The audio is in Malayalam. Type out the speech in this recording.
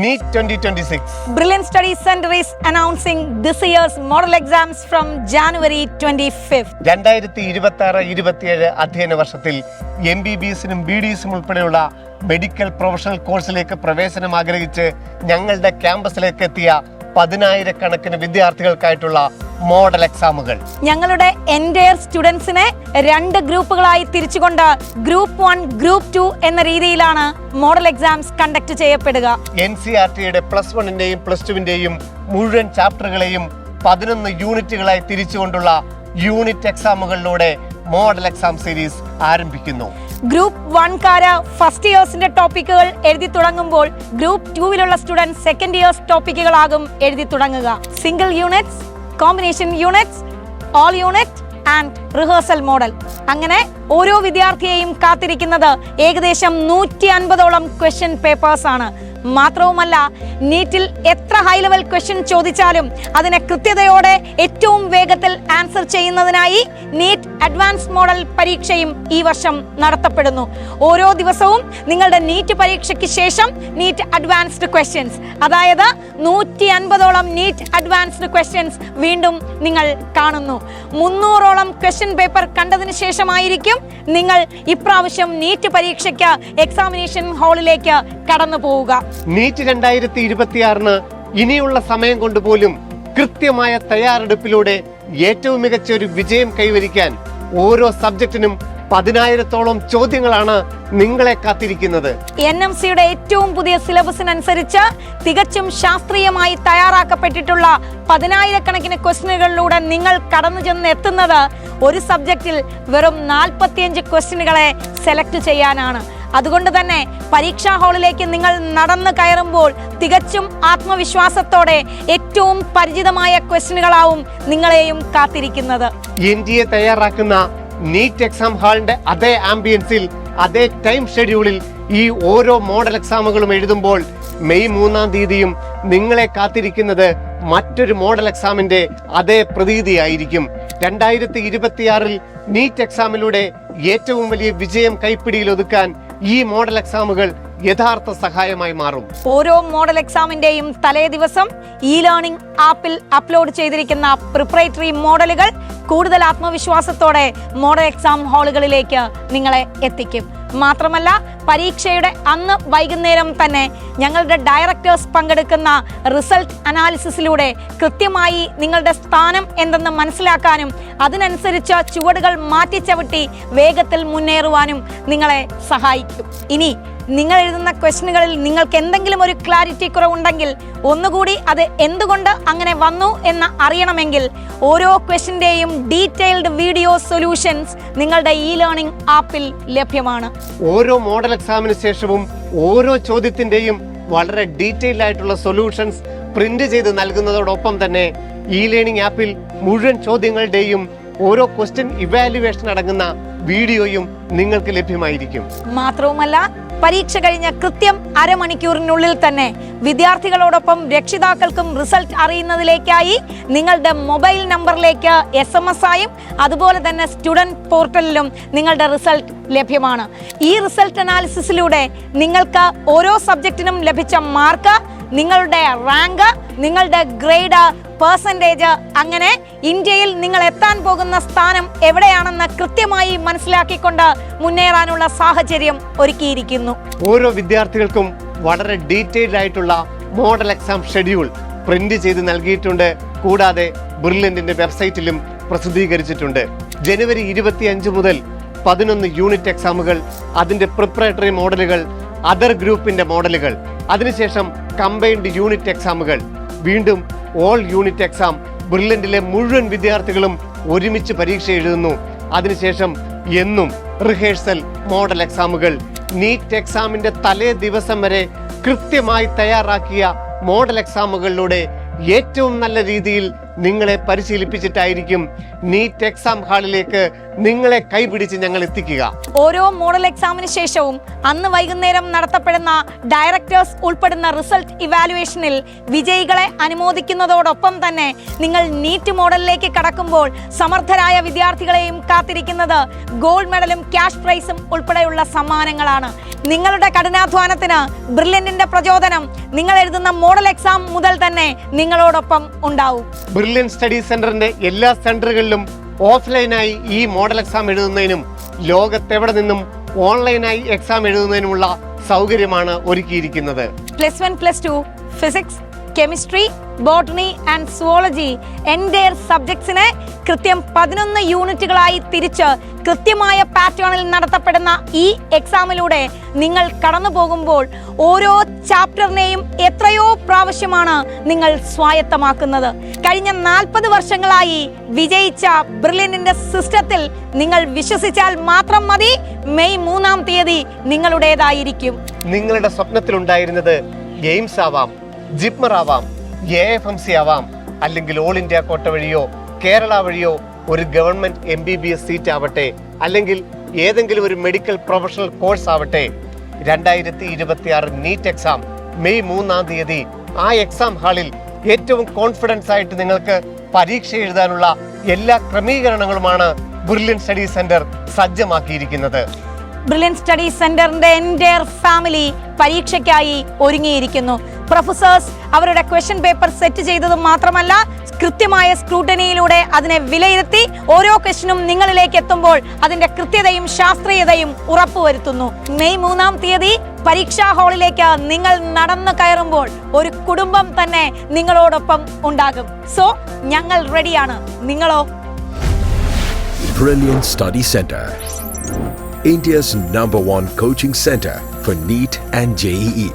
NEET 2026. Brilliant Study Center is announcing this year's model exams from January 25th. 2026-27 അധ്യയന വർഷത്തിൽ MBBSനും BDSനും ഉൾപ്പെടെയുള്ള മെഡിക്കൽ പ്രൊഫഷണൽ കോഴ്സിലേക്ക് പ്രവേശനം ആഗ്രഹിച്ച് ഞങ്ങളുടെ ക്യാമ്പസിലേക്ക് എത്തിയ 10,000-കണക്കിന് വിദ്യാർത്ഥികൾക്കായിട്ടുള്ള മോഡൽ എക്സാമുകൾ. ഞങ്ങളുടെ എൻറ്റയർ സ്റ്റുഡൻസിനെ 2 ഗ്രൂപ്പുകളായി തിരിച്ചുകൊണ്ട് ഗ്രൂപ്പ് 1, ഗ്രൂപ്പ് 2 എന്ന രീതിയിലാണ് മോഡൽ എക്സാംസ് കണ്ടക്ട് ചെയ്യപ്പെടുക. NCERTയുടെ +1ന്റെയും +2ന്റെയും മുഴുവൻ ചാപ്റ്ററുകളെയും 11 യൂണിറ്റുകളായി തിരിച്ചുകൊണ്ടുള്ള യൂണിറ്റ് എക്സാമുകളിലൂടെ മോഡൽ എക്സാം സീരീസ് ആരംഭിക്കുന്നു. ഗ്രൂപ്പ് 1കാര് ഫസ്റ്റ് ഇയേഴ്സിന്റെ ടോപ്പിക്കുകൾ എഴുതി തുടങ്ങുമ്പോൾ ഗ്രൂപ്പ് 2വിലുള്ള സ്റ്റുഡൻറ് സെക്കൻഡ് ഇയേഴ്സ് ടോപ്പിക്കുകളാകും എഴുതി തുടങ്ങുക. Single units, combination units, all unit and rehearsal model. അങ്ങനെ ഓരോ വിദ്യാർത്ഥിയെയും കാത്തിരിക്കുന്നത് ഏകദേശം 150ഓളം ക്വസ്റ്റ്യൻ പേപ്പേഴ്സ് ആണ്. മാത്രവുമല്ല, നീറ്റിൽ എത്ര ഹൈ ലെവൽ ക്വസ്റ്റ്യൻ ചോദിച്ചാലും അതിനെ കൃത്യതയോടെ ഏറ്റവും വേഗത്തിൽ ആൻസർ ചെയ്യുന്നതിനായി നീറ്റ് അഡ്വാൻസ് മോഡൽ പരീക്ഷയും ഈ വർഷം നടത്തപ്പെടുന്നു. ഓരോ ദിവസവും നിങ്ങളുടെ നീറ്റ് പരീക്ഷയ്ക്ക് ശേഷം നീറ്റ് അഡ്വാൻസ്ഡ് ക്വസ്റ്റ്യൻസ്, അതായത് 150ഓളം നീറ്റ് അഡ്വാൻസ്ഡ് ക്വസ്റ്റ്യൻസ് വീണ്ടും നിങ്ങൾ കാണുന്നു. 300ഓളം ക്വസ്റ്റ്യൻ പേപ്പർ കണ്ടതിന് ശേഷമായിരിക്കും നിങ്ങൾ ഇപ്രാവശ്യം നീറ്റ് പരീക്ഷയ്ക്ക് എക്സാമിനേഷൻ ഹാളിലേക്ക് കടന്നു പോവുക. നീറ്റ് 2026 ഇനിയുള്ള സമയം കൊണ്ട് പോലും കൃത്യമായ തയ്യാറെടുപ്പിലൂടെ ഏറ്റവും മികച്ച ഒരു വിജയം കൈവരിക്കാൻ ഓരോ സബ്ജക്റ്റിനും 10,000ഓളം ചോദ്യങ്ങളാണ് നിങ്ങളെ കാത്തിരിക്കുന്നത്. NMCയുടെ ഏറ്റവും പുതിയ സിലബസിനനുസരിച്ച് തികച്ചും ശാസ്ത്രീയമായി തയ്യാറാക്കപ്പെട്ടിട്ടുള്ള 10,000-കണക്കിന് ക്വസ്റ്റ്യനുകളിലൂടെ നിങ്ങൾ കടന്നു ചെന്ന് എത്തുന്നത് ഒരു സബ്ജക്റ്റിൽ വെറും 45 ക്വസ്റ്റ്യനുകളെ സെലക്ട് ചെയ്യാനാണ്. അതുകൊണ്ട് തന്നെ പരീക്ഷാ ഹാളിലേക്ക് നിങ്ങൾ നടന്നു കയറുമ്പോൾ തികച്ചും ആത്മവിശ്വാസത്തോടെ ഏറ്റവും പരിചിതമായ ക്വസ്റ്റ്യനുകളാവും നിങ്ങളെയും കാത്തിരിക്കുന്നത്. NDA തയ്യാറാക്കുന്ന നീറ്റ് എക്സാം ഹാളിന്റെ അതേ ആംബിയൻസിൽ, അതേ ടൈം ഷെഡ്യൂളിൽ ഈ ഓരോ മോഡൽ എക്സാമുകളും എഴുതുമ്പോൾ മെയ് 3-ാം തീയതിയും നിങ്ങളെ കാത്തിരിക്കുന്നത് മറ്റൊരു മോഡൽ എക്സാമിന്റെ അതേ പ്രതീതിയായിരിക്കും. 2026 നീറ്റ് എക്സാമിലൂടെ ഏറ്റവും വലിയ വിജയം കൈപ്പിടിയിൽ ഒതുക്കാൻ ഈ മോഡൽ എക്സാമുകൾ യഥാർത്ഥ സഹായമായി മാറും. ഓരോ മോഡൽ എക്സാമിന്റെയും തലേ ദിവസം ലേണിംഗ് ആപ്പിൽ അപ്ലോഡ് ചെയ്തിരിക്കുന്ന പ്രിപ്പറേറ്ററി മോഡലുകൾ കൂടുതൽ ആത്മവിശ്വാസത്തോടെ മോഡൽ എക്സാം ഹാളുകളിലേക്ക് നിങ്ങളെ എത്തിക്കും. മാത്രമല്ല, പരീക്ഷയുടെ അന്ന് വൈകുന്നേരം തന്നെ ഞങ്ങളുടെ ഡയറക്ടേഴ്സ് പങ്കെടുക്കുന്ന റിസൾട്ട് അനാലിസിസിലൂടെ കൃത്യമായി നിങ്ങളുടെ സ്ഥാനം എന്തെന്ന് മനസ്സിലാക്കാനും അതിനനുസരിച്ച് ചുവടുകൾ മാറ്റിച്ചവിട്ടി വേഗത്തിൽ മുന്നേറുവാനും നിങ്ങളെ സഹായിക്കും. ഇനി നിങ്ങൾ എഴുതുന്ന ക്വസ്റ്റ്യനുകളിൽ നിങ്ങൾക്ക് എന്തെങ്കിലും ഒരു ക്ലാരിറ്റി കുറവുണ്ടെങ്കിൽ, ഒന്നുകൂടി അത് എന്തുകൊണ്ട് അങ്ങനെ വന്നു എന്ന് അറിയണമെങ്കിൽ ഓരോ ക്വസ്റ്റ്യന്റെയും ഡീറ്റെയിൽഡ് വീഡിയോ സൊല്യൂഷൻസ് നിങ്ങളുടെ ലേണിംഗ് ആപ്പിൽ ലഭ്യമാണ്. ഓരോ മോഡൽ എക്സാമിന് ശേഷവും ഓരോ ചോദ്യത്തിന്റെയും വളരെ ഡീറ്റെയിൽഡ് ആയിട്ടുള്ള സൊല്യൂഷൻസ് പ്രിന്റ് ചെയ്ത് നൽകുന്നതോടൊപ്പം തന്നെ ലേണിംഗ് ആപ്പിൽ മുഴുവൻ ചോദ്യങ്ങളുടെയും ഓരോ ക്വസ്റ്റ്യൻ ഇവാലുവേഷൻ അടങ്ങുന്ന വീഡിയോയും നിങ്ങൾക്ക് ലഭ്യമായിരിക്കും. മാത്രവുമല്ല, പരീക്ഷ കഴിഞ്ഞ കൃത്യം അരമണിക്കൂറിനുള്ളിൽ തന്നെ വിദ്യാർത്ഥികളോടൊപ്പം രക്ഷിതാക്കൾക്കും റിസൾട്ട് അറിയുന്നതിലേക്കായി നിങ്ങളുടെ മൊബൈൽ നമ്പറിലേക്ക് SMS ആയും അതുപോലെ തന്നെ സ്റ്റുഡൻറ് പോർട്ടലിലും നിങ്ങളുടെ റിസൾട്ട് ലഭ്യമാണ്. ഈ റിസൾട്ട് അനാലിസിസിലൂടെ നിങ്ങൾക്ക് ഓരോ സബ്ജക്റ്റിനും ലഭിച്ച മാർക്ക്, നിങ്ങളുടെ റാങ്ക്, നിങ്ങളുടെ ഗ്രേഡ്, പെർസെൻറ്റേജ്, അങ്ങനെ ഇന്ത്യയിൽ നിങ്ങൾ എത്താൻ പോകുന്ന സ്ഥാനം എവിടെയാണെന്ന് കൃത്യമായി മനസ്സിലാക്കിക്കൊണ്ട് മുന്നേറാനുള്ള സാഹചര്യം ഒരുക്കിയിരിക്കുന്നു. ഓരോ വിദ്യാർത്ഥികൾക്കും വളരെ ഡീറ്റെയിൽഡ് ആയിട്ടുള്ള മോഡൽ എക്സാം ഷെഡ്യൂൾ പ്രിന്റ് ചെയ്ത് നൽകിയിട്ടുണ്ട്. കൂടാതെ ബ്രില്യന്റിന്റെ വെബ്സൈറ്റിലും പ്രസിദ്ധീകരിച്ചിട്ടുണ്ട്. ജനുവരി 25 മുതൽ 11 യൂണിറ്റ് എക്സാമുകൾ, അതിന്റെ പ്രിപ്പറേറ്ററി മോഡലുകൾ, അതർ ഗ്രൂപ്പിന്റെ മോഡലുകൾ, അതിനുശേഷം കമ്പൈൻഡ് യൂണിറ്റ് എക്സാമുകൾ, വീണ്ടും ഓൾ യൂണിറ്റ് എക്സാം. ബ്രില്യന്റിലെ മുഴുവൻ വിദ്യാർത്ഥികളും ഒരുമിച്ച് പരീക്ഷ എഴുതുന്നു. അതിനുശേഷം എന്നും റിഹേഴ്സൽ മോഡൽ എക്സാമുകൾ. നീറ്റ് എക്സാമിന്റെ തലേ ദിവസം വരെ കൃത്യമായി തയ്യാറാക്കിയ മോഡൽ എക്സാമുകളിലൂടെ ഏറ്റവും നല്ല രീതിയിൽ നിങ്ങളെ പരിശീലിപ്പിച്ചിട്ടായിരിക്കും നീറ്റ് എക്സാം ഹാളിലേക്ക് നിങ്ങളെ കൈപിടിച്ച് ഞങ്ങൾ എത്തിക്കുക. ഓരോ മോഡൽ എക്സാമിന് ശേഷവും അന്ന് വൈകുന്നേരം നടത്തപ്പെടുന്ന ഡയറക്ടേഴ്സ് ഉൾപ്പെടുന്ന റിസൾട്ട് ഇവാലുവേഷനിൽ വിജയികളെ അനുമോദിക്കുന്നതോടൊപ്പം തന്നെ നിങ്ങൾ നീറ്റ് മോഡലിലേക്ക് കടക്കുമ്പോൾ സമർത്ഥരായ വിദ്യാർത്ഥികളെയും കാത്തിരിക്കുന്നത് ഗോൾഡ് മെഡലും ക്യാഷ് പ്രൈസും ഉൾപ്പെടെയുള്ള സമ്മാനങ്ങളാണ്. നിങ്ങളുടെ കഠിനാധ്വാനത്തിന് ബ്രില്യന്റിന്റെ പ്രചോദനം നിങ്ങൾ എഴുതുന്ന മോഡൽ എക്സാം മുതൽ തന്നെ നിങ്ങളോടൊപ്പം ഉണ്ടാവും. ബ്രില്യന്റ് സ്റ്റഡി സെന്ററിന്റെ എല്ലാ സെന്ററുകളിലും ഓഫ്ലൈനായി ഈ മോഡൽ എക്സാം എഴുതുന്നതിനും ലോകത്തെവിടെ നിന്നും ഓൺലൈനായി എക്സാം എഴുതുന്നതിനുമുള്ള സൗകര്യമാണ് ഒരുക്കിയിരിക്കുന്നത്. +1 +2 physics, chemistry, botany and zoology entire സബ്ജക്ട്സിനെ കൃത്യം 11 യൂണിറ്റുകളായി തിരിച്ച് കൃത്യമായ പാറ്റേണിൽ നടത്തപ്പെടുന്ന ഈ എക്സാമിലൂടെ നിങ്ങൾ കടന്നു പോകുമ്പോൾ ഓരോ ചാപ്റ്ററിനെയും എത്രയോ പ്രാവശ്യമാണ് നിങ്ങൾ സ്വായത്തമാക്കുന്നത്. കഴിഞ്ഞ 40 വർഷങ്ങളായി വിജയിച്ച ബ്രില്യന്റിന്റെ സിസ്റ്റത്തിൽ നിങ്ങൾ വിശ്വസിച്ചാൽ മാത്രം മതി. മെയ് 3-ാം തീയതി നിങ്ങളുടേതായിരിക്കും. നിങ്ങളുടെ സ്വപ്നത്തിലുണ്ടായിരുന്നത് എയിംസ് ആവാം, ജിപ്മർ ആവാം, AFMC ആവാം, അല്ലെങ്കിൽ ഓൾ ഇന്ത്യ കോട്ട വഴിയോ കേരള വഴിയോ ഒരു ഗവൺമെന്റ് MBBS സീറ്റ് ആവട്ടെ, അല്ലെങ്കിൽ ഏതെങ്കിലും ഒരു മെഡിക്കൽ പ്രൊഫഷണൽ കോഴ്സ് ആവട്ടെ, 2026 നീറ്റ് എക്സാം മെയ് 3-ാം തീയതി ആ എക്സാം ഹാളിൽ ഏറ്റവും കോൺഫിഡൻസ് ആയിട്ട് നിങ്ങൾക്ക് പരീക്ഷ എഴുതാനുള്ള എല്ലാ ക്രമീകരണങ്ങളുമാണ് ബ്രില്യന്റ് സ്റ്റഡി സെന്റർ സജ്ജമാക്കിയിരിക്കുന്നത്. ബ്രില്യന്റ് സ്റ്റഡി സെന്ററിന്റെ എൻറ്റയർ ഫാമിലി പരീക്ഷയ്ക്കായി ഒരുങ്ങിയിരിക്കുന്നു. പ്രൊഫസേഴ്സ് അവരുടെ ക്വസ്റ്റ്യൻ പേപ്പർ സെറ്റ് ചെയ്തത് മാത്രമല്ല, കൃത്യമായ സ്ക്രൂട്ടനിയിലൂടെ അതിനെ വിലയിരുത്തി ഓരോ ക്വസ്റ്റ്യനും നിങ്ങളിലേക്ക് എത്തുമ്പോൾ അതിന്റെ കൃത്യതയും ശാസ്ത്രീയതയും ഉറപ്പുവരുത്തുന്നു. മെയ് 3-ാം തീയതി പരീക്ഷാ ഹാളിലേക്ക് നിങ്ങൾ നടന്നു കയറുമ്പോൾ ഒരു കുടുംബം തന്നെ നിങ്ങളോടൊപ്പം ഉണ്ടാകും. സോ ഞങ്ങൾ റെഡിയാണ്. നിങ്ങളോ? Brilliant Study Center, India's #1 coaching center for NEET and JEE.